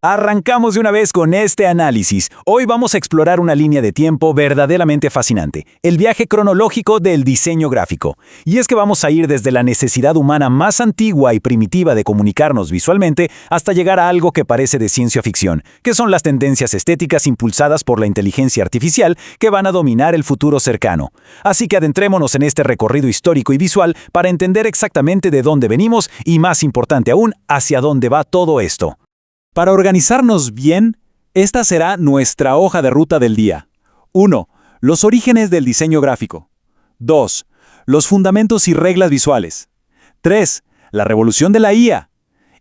Arrancamos de una vez con este análisis. Hoy vamos a explorar una línea de tiempo verdaderamente fascinante, el viaje cronológico del diseño gráfico. Y es que vamos a ir desde la necesidad humana más antigua y primitiva de comunicarnos visualmente hasta llegar a algo que parece de ciencia ficción, que son las tendencias estéticas impulsadas por la inteligencia artificial que van a dominar el futuro cercano. Así que adentrémonos en este recorrido histórico y visual para entender exactamente de dónde venimos y, más importante aún, hacia dónde va todo esto. Para organizarnos bien, esta será nuestra hoja de ruta del día. 1. Los orígenes del diseño gráfico. 2. Los fundamentos y reglas visuales. 3. La revolución de la IA.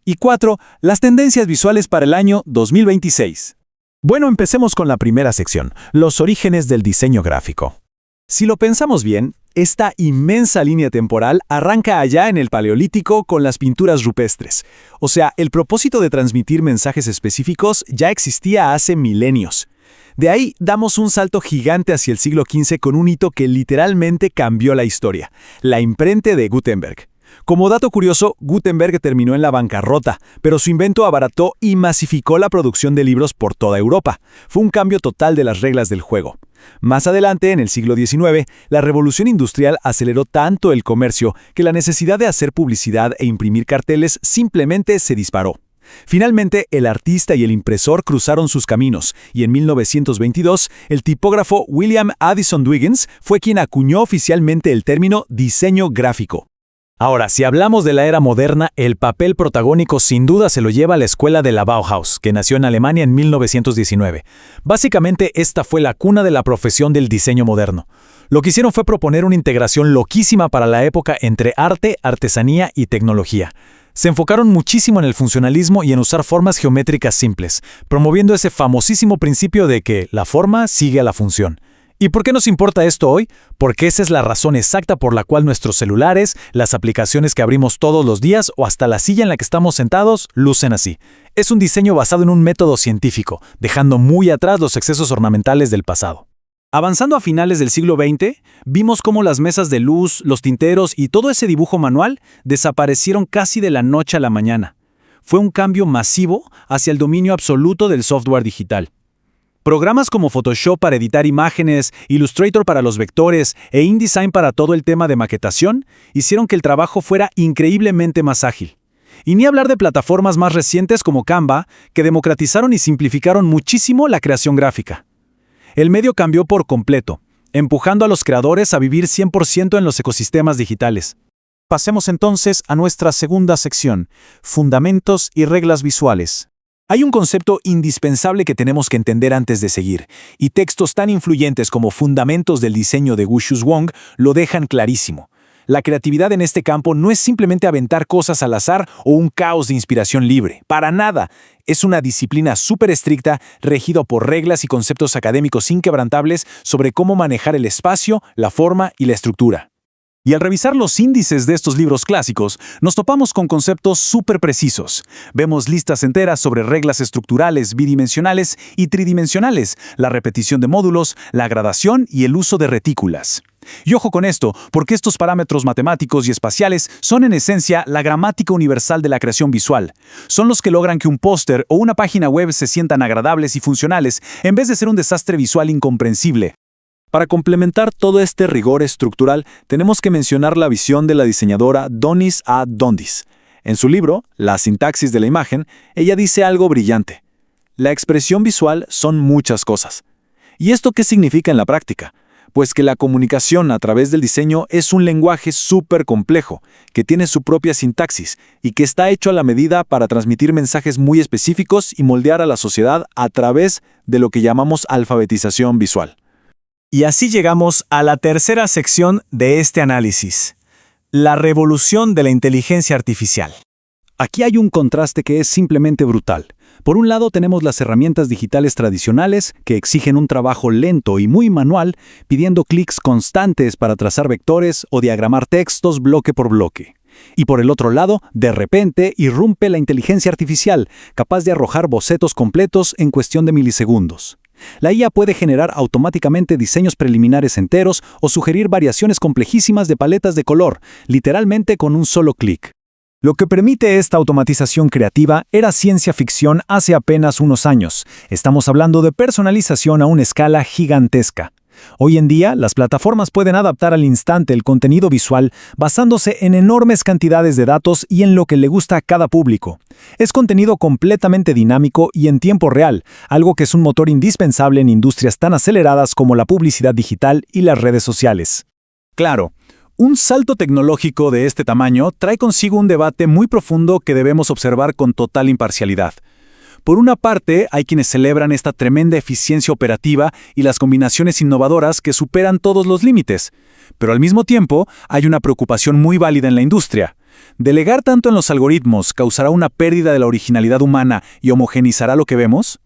Y 4. Las tendencias visuales para el año 2026. Bueno, empecemos con la primera sección, los orígenes del diseño gráfico. Si lo pensamos bien, esta inmensa línea temporal arranca allá en el Paleolítico con las pinturas rupestres. O sea, el propósito de transmitir mensajes específicos ya existía hace milenios. De ahí damos un salto gigante hacia el siglo XV con un hito que literalmente cambió la historia, la imprenta de Gutenberg. Como dato curioso, Gutenberg terminó en la bancarrota, pero su invento abarató y masificó la producción de libros por toda Europa. Fue un cambio total de las reglas del juego. Más adelante, en el siglo XIX, la revolución industrial aceleró tanto el comercio que la necesidad de hacer publicidad e imprimir carteles simplemente se disparó. Finalmente, el artista y el impresor cruzaron sus caminos, y en 1922, el tipógrafo William Addison Dwiggins fue quien acuñó oficialmente el término diseño gráfico. Ahora, si hablamos de la era moderna, el papel protagónico sin duda se lo lleva la escuela de la Bauhaus, que nació en Alemania en 1919. Básicamente, esta fue la cuna de la profesión del diseño moderno. Lo que hicieron fue proponer una integración loquísima para la época entre arte, artesanía y tecnología. Se enfocaron muchísimo en el funcionalismo y en usar formas geométricas simples, promoviendo ese famosísimo principio de que la forma sigue a la función. ¿Y por qué nos importa esto hoy? Porque esa es la razón exacta por la cual nuestros celulares, las aplicaciones que abrimos todos los días o hasta la silla en la que estamos sentados lucen así. Es un diseño basado en un método científico, dejando muy atrás los excesos ornamentales del pasado. Avanzando a finales del siglo XX, vimos cómo las mesas de luz, los tinteros y todo ese dibujo manual desaparecieron casi de la noche a la mañana. Fue un cambio masivo hacia el dominio absoluto del software digital. Programas como Photoshop para editar imágenes, Illustrator para los vectores e InDesign para todo el tema de maquetación hicieron que el trabajo fuera increíblemente más ágil. Y ni hablar de plataformas más recientes como Canva, que democratizaron y simplificaron muchísimo la creación gráfica. El medio cambió por completo, empujando a los creadores a vivir 100% en los ecosistemas digitales. Pasemos entonces a nuestra segunda sección, fundamentos y reglas visuales. Hay un concepto indispensable que tenemos que entender antes de seguir, y textos tan influyentes como Fundamentos del diseño de Gusius Wong lo dejan clarísimo. La creatividad en este campo no es simplemente aventar cosas al azar o un caos de inspiración libre. Para nada. Es una disciplina súper estricta, regido por reglas y conceptos académicos inquebrantables sobre cómo manejar el espacio, la forma y la estructura. Y al revisar los índices de estos libros clásicos, nos topamos con conceptos súper precisos. Vemos listas enteras sobre reglas estructurales, bidimensionales y tridimensionales, la repetición de módulos, la gradación y el uso de retículas. Y ojo con esto, porque estos parámetros matemáticos y espaciales son en esencia la gramática universal de la creación visual. Son los que logran que un póster o una página web se sientan agradables y funcionales, en vez de ser un desastre visual incomprensible. Para complementar todo este rigor estructural, tenemos que mencionar la visión de la diseñadora Donis A. Dondis. En su libro, La sintaxis de la imagen, ella dice algo brillante. La expresión visual son muchas cosas. ¿Y esto qué significa en la práctica? Pues que la comunicación a través del diseño es un lenguaje súper complejo, que tiene su propia sintaxis y que está hecho a la medida para transmitir mensajes muy específicos y moldear a la sociedad a través de lo que llamamos alfabetización visual. Y así llegamos a la tercera sección de este análisis, la revolución de la inteligencia artificial. Aquí hay un contraste que es simplemente brutal. Por un lado tenemos las herramientas digitales tradicionales que exigen un trabajo lento y muy manual, pidiendo clics constantes para trazar vectores o diagramar textos bloque por bloque. Y por el otro lado, de repente, irrumpe la inteligencia artificial, capaz de arrojar bocetos completos en cuestión de milisegundos. La IA puede generar automáticamente diseños preliminares enteros o sugerir variaciones complejísimas de paletas de color, literalmente con un solo clic. Lo que permite esta automatización creativa era ciencia ficción hace apenas unos años. Estamos hablando de personalización a una escala gigantesca. Hoy en día, las plataformas pueden adaptar al instante el contenido visual basándose en enormes cantidades de datos y en lo que le gusta a cada público. Es contenido completamente dinámico y en tiempo real, algo que es un motor indispensable en industrias tan aceleradas como la publicidad digital y las redes sociales. Claro, un salto tecnológico de este tamaño trae consigo un debate muy profundo que debemos observar con total imparcialidad. Por una parte, hay quienes celebran esta tremenda eficiencia operativa y las combinaciones innovadoras que superan todos los límites. Pero al mismo tiempo, hay una preocupación muy válida en la industria. ¿Delegar tanto en los algoritmos causará una pérdida de la originalidad humana y homogeneizará lo que vemos?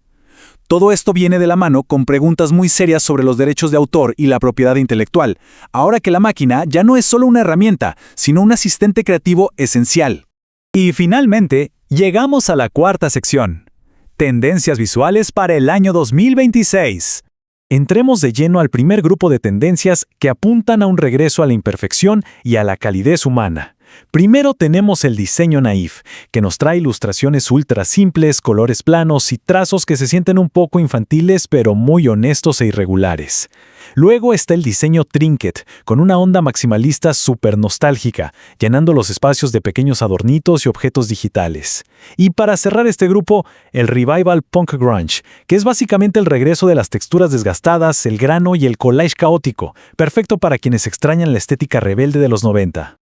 Todo esto viene de la mano con preguntas muy serias sobre los derechos de autor y la propiedad intelectual, ahora que la máquina ya no es solo una herramienta, sino un asistente creativo esencial. Y finalmente, llegamos a la cuarta sección. Tendencias visuales para el año 2026. Entremos de lleno al primer grupo de tendencias que apuntan a un regreso a la imperfección y a la calidez humana. Primero tenemos el diseño naif, que nos trae ilustraciones ultra simples, colores planos y trazos que se sienten un poco infantiles pero muy honestos e irregulares. Luego está el diseño trinket, con una onda maximalista súper nostálgica, llenando los espacios de pequeños adornitos y objetos digitales. Y para cerrar este grupo, el revival punk grunge, que es básicamente el regreso de las texturas desgastadas, el grano y el collage caótico, perfecto para quienes extrañan la estética rebelde de los 90.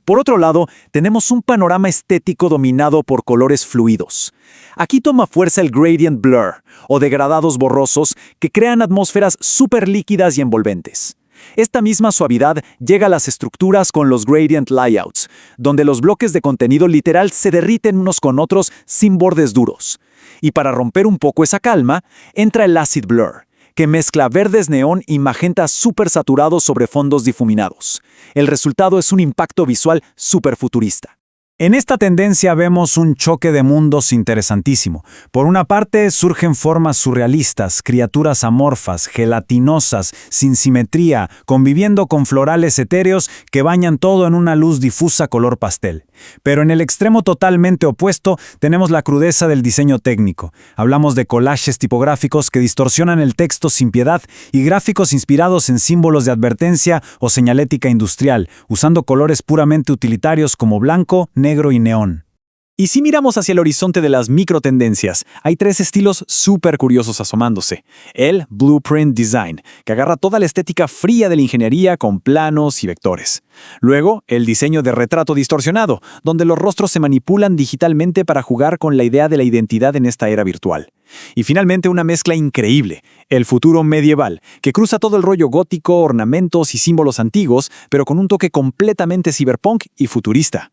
Por otro lado, tenemos un panorama estético dominado por colores fluidos. Aquí toma fuerza el gradient blur, o degradados borrosos, que crean atmósferas súper líquidas y envolventes. Esta misma suavidad llega a las estructuras con los gradient layouts, donde los bloques de contenido literal se derriten unos con otros sin bordes duros. Y para romper un poco esa calma, entra el acid blur, que mezcla verdes neón y magentas súper saturados sobre fondos difuminados. El resultado es un impacto visual súper futurista. En esta tendencia vemos un choque de mundos interesantísimo. Por una parte, surgen formas surrealistas, criaturas amorfas, gelatinosas, sin simetría, conviviendo con florales etéreos que bañan todo en una luz difusa color pastel. Pero en el extremo totalmente opuesto tenemos la crudeza del diseño técnico. Hablamos de collages tipográficos que distorsionan el texto sin piedad y gráficos inspirados en símbolos de advertencia o señalética industrial, usando colores puramente utilitarios como blanco, negro y neón. Y si miramos hacia el horizonte de las microtendencias, hay tres estilos súper curiosos asomándose. El Blueprint Design, que agarra toda la estética fría de la ingeniería con planos y vectores. Luego, el diseño de retrato distorsionado, donde los rostros se manipulan digitalmente para jugar con la idea de la identidad en esta era virtual. Y finalmente una mezcla increíble, el futuro medieval, que cruza todo el rollo gótico, ornamentos y símbolos antiguos, pero con un toque completamente cyberpunk y futurista.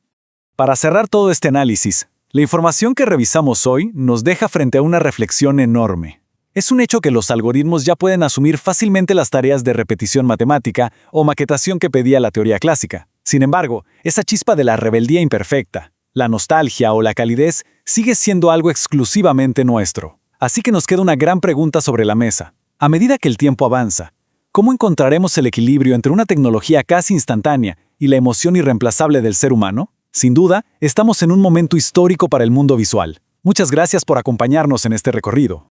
Para cerrar todo este análisis, la información que revisamos hoy nos deja frente a una reflexión enorme. Es un hecho que los algoritmos ya pueden asumir fácilmente las tareas de repetición matemática o maquetación que pedía la teoría clásica. Sin embargo, esa chispa de la rebeldía imperfecta, la nostalgia o la calidez sigue siendo algo exclusivamente nuestro. Así que nos queda una gran pregunta sobre la mesa. A medida que el tiempo avanza, ¿cómo encontraremos el equilibrio entre una tecnología casi instantánea y la emoción irreemplazable del ser humano? Sin duda, estamos en un momento histórico para el mundo visual. Muchas gracias por acompañarnos en este recorrido.